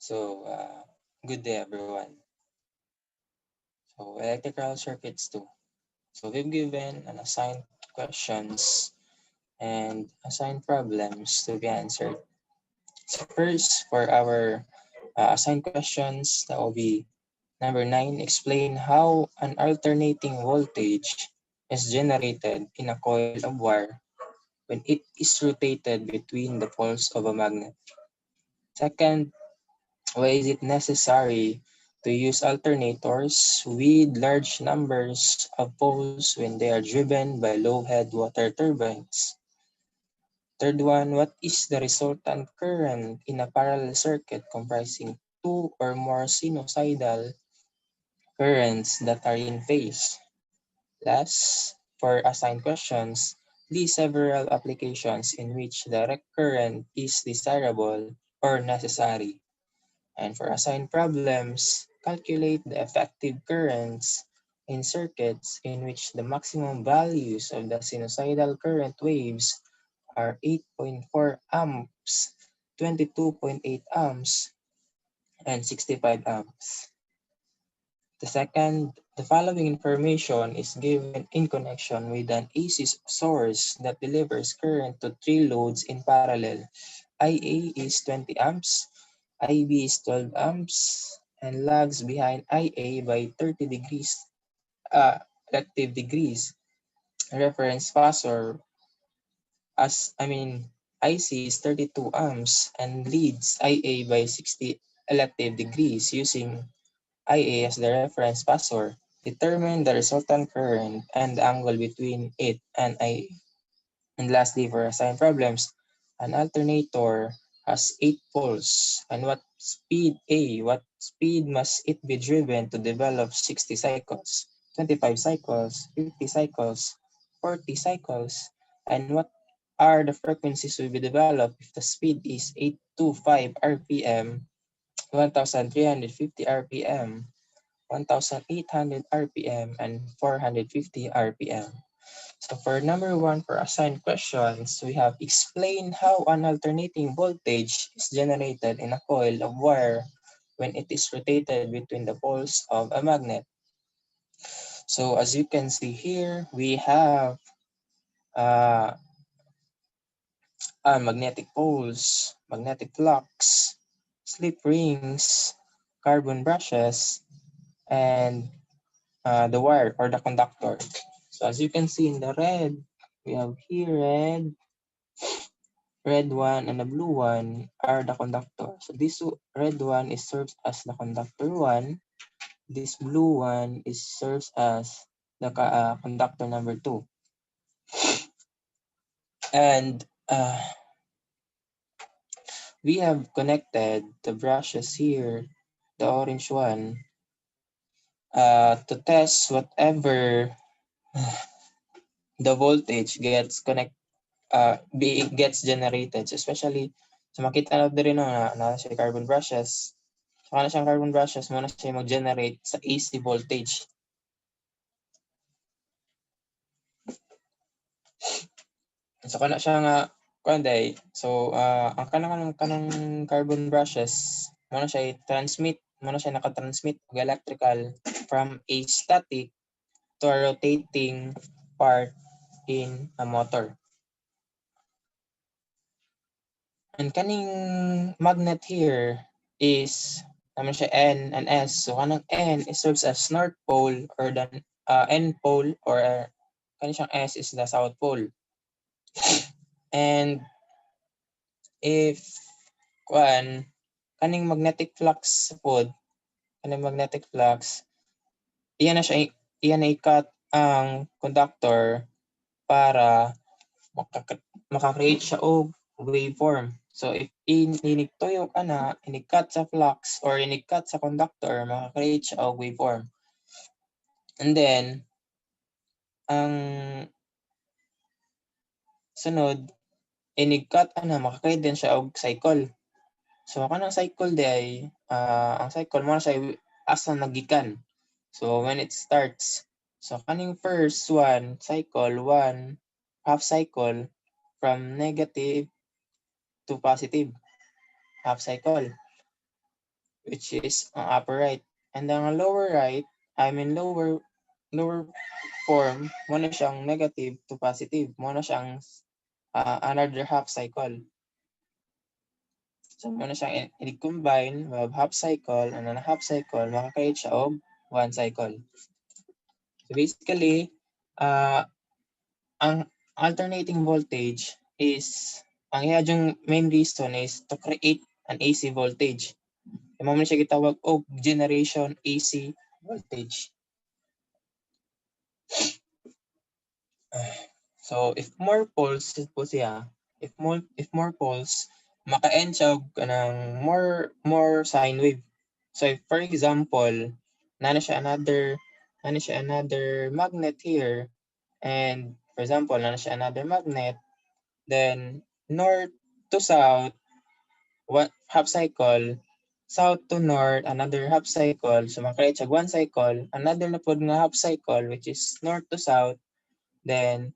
So, good day everyone. So, electrical circuits too. So, we've given an assigned questions and assigned problems to be answered. So, first, for our assigned questions, that will be number 9. Explain how an alternating voltage is generated in a coil of wire when it is rotated between the poles of a magnet. Second, why is it necessary to use alternators with large numbers of poles when they are driven by low-head water turbines? Third one, what is the resultant current in a parallel circuit comprising two or more sinusoidal currents that are in phase? Last, for assigned questions, list several applications in which direct current is desirable or necessary. And for assigned problems, calculate the effective currents in circuits in which the maximum values of the sinusoidal current waves are 8.4 amps, 22.8 amps, and 65 amps. The following information is given in connection with an AC source that delivers current to three loads in parallel. IA is 20 amps, IB is 12 amps, and lags behind IA by 30 degrees, elective degrees. Reference phasor IC is 32 amps and leads IA by 60 elective degrees using IA as the reference phasor. Determine the resultant current and the angle between it and IA. And lastly, for assigned problems, an alternator has 8 poles. And what speed must it be driven to develop 60 cycles, 25 cycles, 50 cycles, 40 cycles? And what are the frequencies will be developed if the speed is 825 RPM, 1350 RPM, 1800 RPM, and 450 RPM? So for number 1, for assigned questions, we have explain how an alternating voltage is generated in a coil of wire when it is rotated between the poles of a magnet. So as you can see here, we have uh, magnetic poles, magnetic flux, slip rings, carbon brushes, and the wire or the conductor. So as you can see in the red, we have here red one and the blue one are the conductor. So this red one is serves as the conductor one. This blue one is serves as the conductor number 2. And we have connected the brushes here, the orange one, to test whatever the voltage gets generated. So especially, so makita na rin na siya carbon brushes. So kana siyang carbon brushes, muna siya mag-generate sa AC voltage. So kana siya nga kuanday. So ang kanang carbon brushes, muna siya naka-transmit og electrical from a static to a rotating part in a motor. And kaning magnet here is naman siya N and S. So kanang N it serves as north pole, or the N pole, or kaning siyang S is the south pole. And if kaning magnetic flux pod, kaning magnetic flux, iyan na i-cut ang conductor para maka-create siya og waveform. So if inigtuyo ka na, inig-cut sa flux or inig-cut sa conductor, maka-create siya og waveform. And then ang sunod, inig-cut maka-create din siya og cycle. So kanang cycle day, ang cycle mo na siya asa nagikan. So when it starts, so kaning first one, cycle 1, half cycle from negative to positive, half cycle. which is ang upper right. And ang lower right, lower form, mo na siyang negative to positive. Mo na siyang another half cycle. So mo na siyang i-combine, we have half cycle, and then a half cycle, makakreate siya og one cycle. So basically, ang alternating voltage is, ang yung main reason is to create an AC voltage. Mo man siya gitawag og generation AC voltage. So if more poles po siya, if more poles, maka-end siya og kanang more sine wave. So if for example, nana siya another magnet here, and for example, nana siya another magnet, then north to south, half cycle, south to north, another half cycle. So makreate siya one cycle, another na pod nga half cycle, which is north to south, then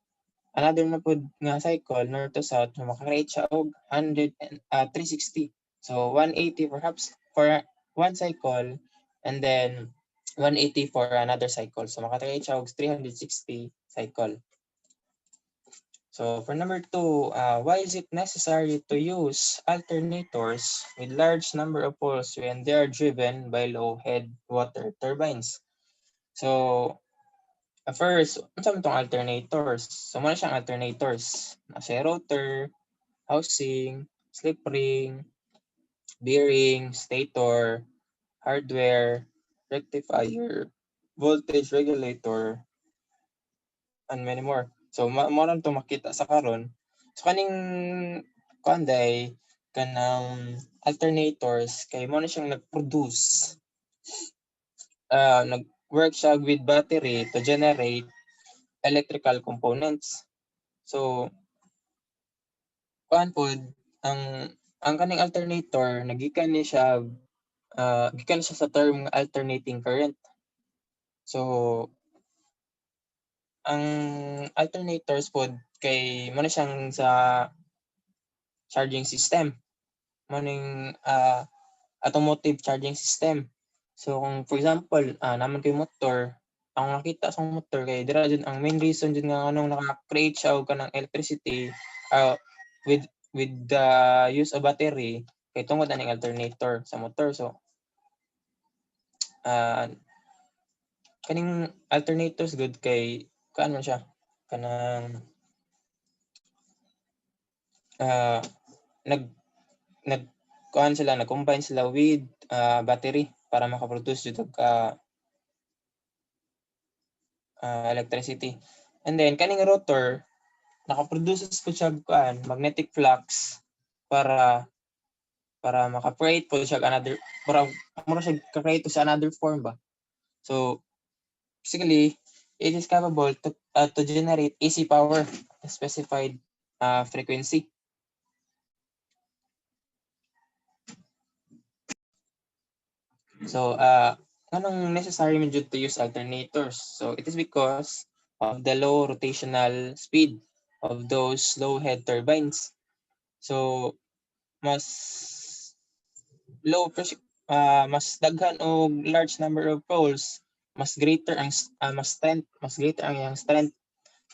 another na pod nga cycle, north to south, so makakreate siya og 360. So 180 for one cycle, and then 180 for another cycle. So makakreate siya og 360 cycle. So for number 2, why is it necessary to use alternators with large number of poles when they are driven by low head water turbines? So first, ano itong alternators? So muna siyang alternators. Nasa rotor, housing, slip ring, bearing, stator, hardware, rectifier, voltage regulator, and many more. So mo ron to makita sa karon. So kaning kanday kanang alternators kay mo na siyang nag-produce, nag-work siya with battery to generate electrical components. So kuan pod ang kaning alternator gikan siya sa term alternating current. So ang alternators pod kay mo na siyang sa charging system, mo ning automotive charging system. So kung for example, naman kay motor, ang nakita sa motor kay dira jud ang main reason jud nga anong naka-create siya og kanang electricity with the use of battery kay tungod aning alternator sa motor. So kaning alternators good kay kaano siya kanang nag-combine sila with battery para makaproduce jud og electricity. And then kaning rotor nakaproduces po siya magnetic flux para maka-create po siya another, para mura siya ka-create sa another form ba. So basically it is capable to generate AC power at a specified frequency. So anong necessary man jud to use alternators? So it is because of the low rotational speed of those low head turbines. So mas mas daghan o large number of poles, mas greater ang iyang strength.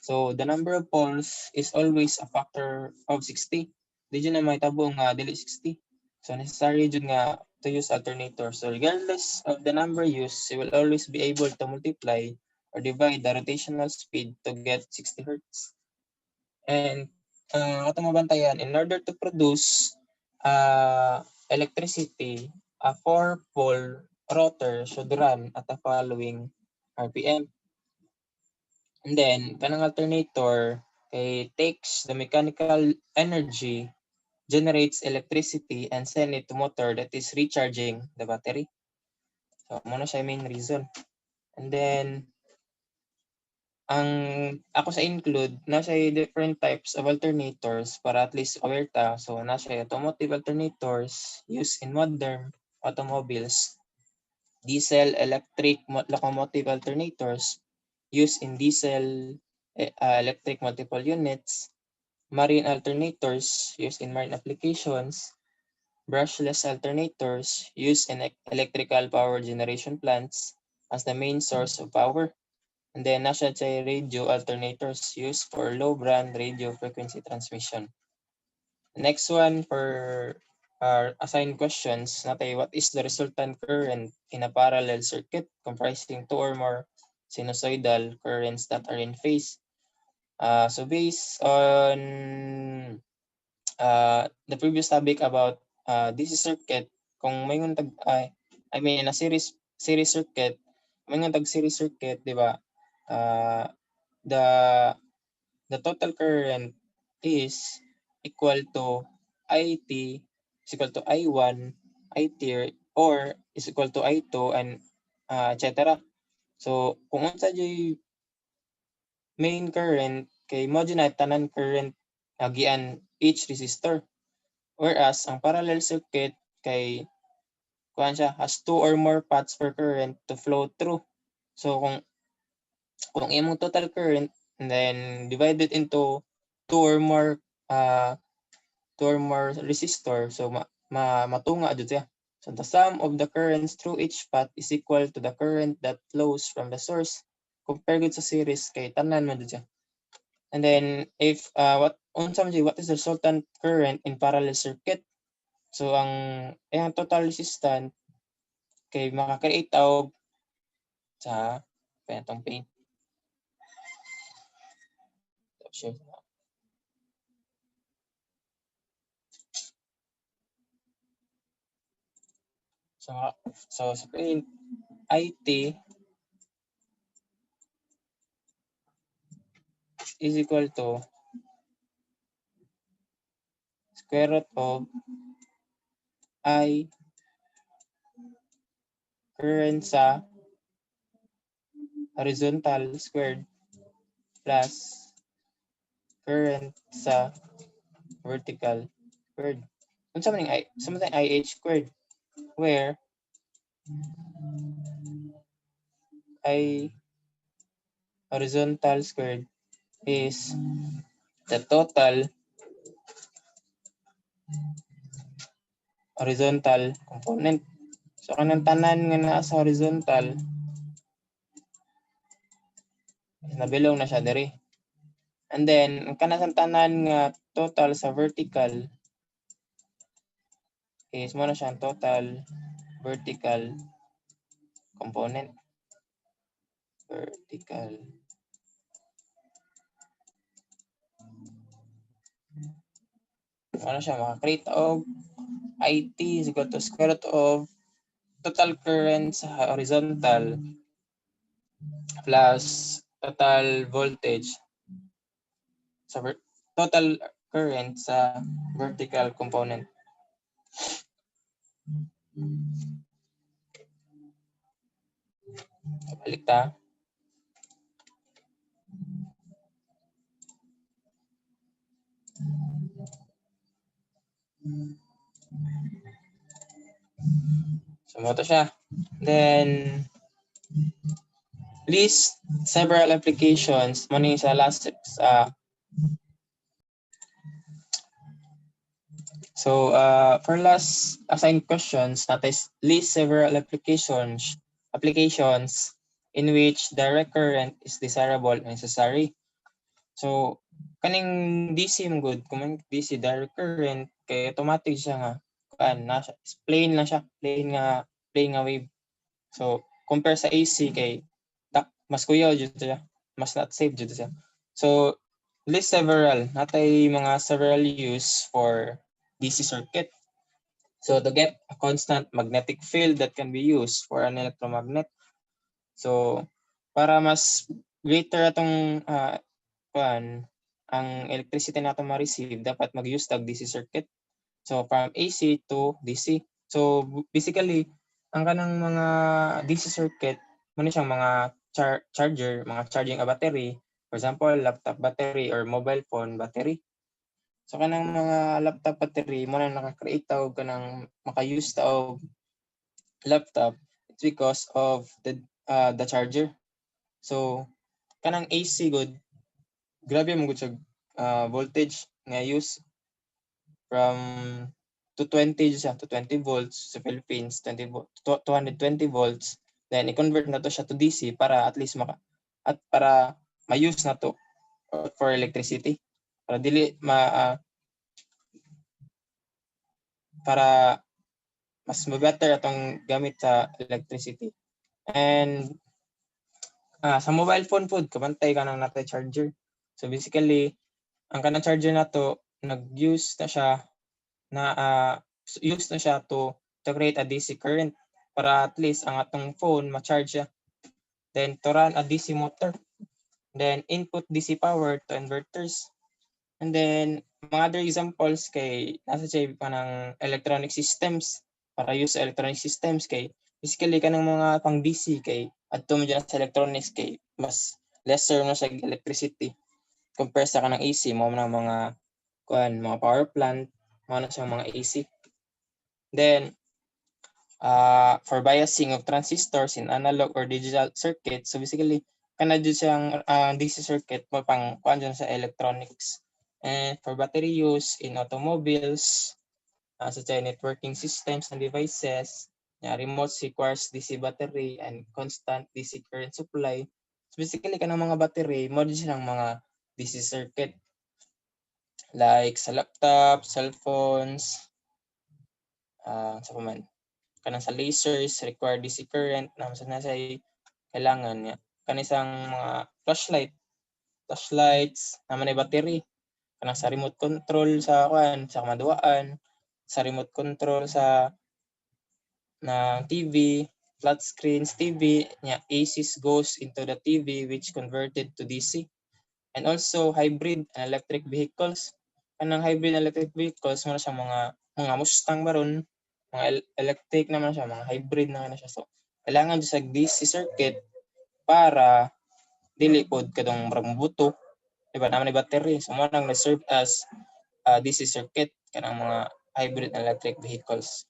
So the number of poles is always a factor of 60. Di na mahitabo nga dili 60. So necessary jud nga to use alternator. So regardless of the number used, you will always be able to multiply or divide the rotational speed to get 60 Hz. And ato mabantayan, in order to produce electricity, a 4-pole rotor should run at the following RPM. And then, kanang alternator takes the mechanical energy, generates electricity, and send it to motor that is recharging the battery. So, muna siya main reason. And then, ang ako sa include, nasa different types of alternators para at least aware ta. So, nasa automotive alternators used in modern automobiles, diesel electric locomotive alternators used in diesel electric multiple units, marine alternators used in marine applications, brushless alternators used in electrical power generation plants as the main source of power. And then nasa siya radio alternators used for low-band radio frequency transmission. The next one for our assigned questions, natay what is the resultant current in a parallel circuit comprising two or more sinusoidal currents that are in phase? So based on the previous topic about DC circuit, kung may tag I mean in a series circuit, may tag series circuit, di ba? The total current is equal to IT is equal to I1, IT or is equal to I2 and etc. So kung unsa jay main current kay mo na tanan current agian each resistor. Whereas ang parallel circuit kay kuan siya has two or more paths per current to flow through. So kung imong total current and then divided into two or more resistor, so matunga jud siya. So the sum of the currents through each path is equal to the current that flows from the source compared with sa series kay tanan man jud siya. And then if what is the resultant current in parallel circuit? So ang total resistance kay maka-create og sa itong paint. Sure. So sa paint IT is equal to square root of I current sa horizontal squared plus current sa vertical squared. Something IH squared where I horizontal squared is the total horizontal component. So kanang tanan nga naa sa horizontal nabilong na siya diri. And then ang kanang tanan nga total sa vertical is mo na siya total vertical component. Vertical. Ano siya maka-create og IT is equal to square root of total current sa horizontal plus total voltage sa total current sa vertical component. Balik ta. So mo to siya. Then list several applications mo ni sa last so for last assigned questions natin list several applications in which direct current is desirable and necessary. So kaning DC mo good kung DC direct current kay automatic siya nga nasa plain lang siya, plain nga wave. So compare sa AC kay mas kuyaw jud siya, mas not safe jud siya. So list several natay mga several use for DC circuit. So to get a constant magnetic field that can be used for an electromagnet. So para mas greater atong ang electricity nato ma-receive dapat mag-use tag DC circuit. So from AC to DC. So basically ang kanang mga DC circuit mo siyang mga charger, mga charging a battery, for example, laptop battery or mobile phone battery. So kanang mga laptop battery mo na naka-create og kanang maka-use ta og laptop, it's because of the charger. So kanang AC good grabe mo gud sa voltage nga use from to 20 siya, to 20 volts sa Philippines, 220 volts. Then i-convert na to siya to DC para at least para ma-use na to for electricity. Para dili para mas better atong gamit sa electricity. And sa mobile phone pod kabantay ka nang natay charger. So basically, ang kanang charger na to nag-use na siya use na siya to create a DC current para at least ang atong phone ma-charge siya. Then to run a DC motor. Then input DC power to inverters. And then mga other examples kay nasa siya pa ng electronic systems para use sa electronic systems kay basically kanang mga pang DC kay adto mo dyan sa electronics kay mas lesser na sa electricity compare sa kanang AC mo ng mga mga power plant mo na siyang mga AC. Then for biasing of transistors in analog or digital circuit, so basically kana jud siyang DC circuit mo pang kuan sa electronics. And for battery use in automobiles, such as networking systems and devices, remotes requires DC battery and constant DC current supply. So basically, kanang mga battery, mo din silang mga DC circuit. Like sa laptop, cellphones, sa paman. Kanang sa lasers, require DC current, na kailangan niya. Kanisang mga flashlights, naman ay battery. Kanang sa remote control sa kamaduaan, sa remote control sa TV, flat screens TV, ACs goes into the TV which converted to DC. And also hybrid and electric vehicles. Kanang hybrid and electric vehicles mo na siya mga Mustang baron, mga electric naman siya, mga hybrid naman siya. So kailangan sa DC circuit para dili pod kadong mabuto. Diba naman ni battery. So mo nang na-serve as DC circuit kanang mga hybrid and electric vehicles.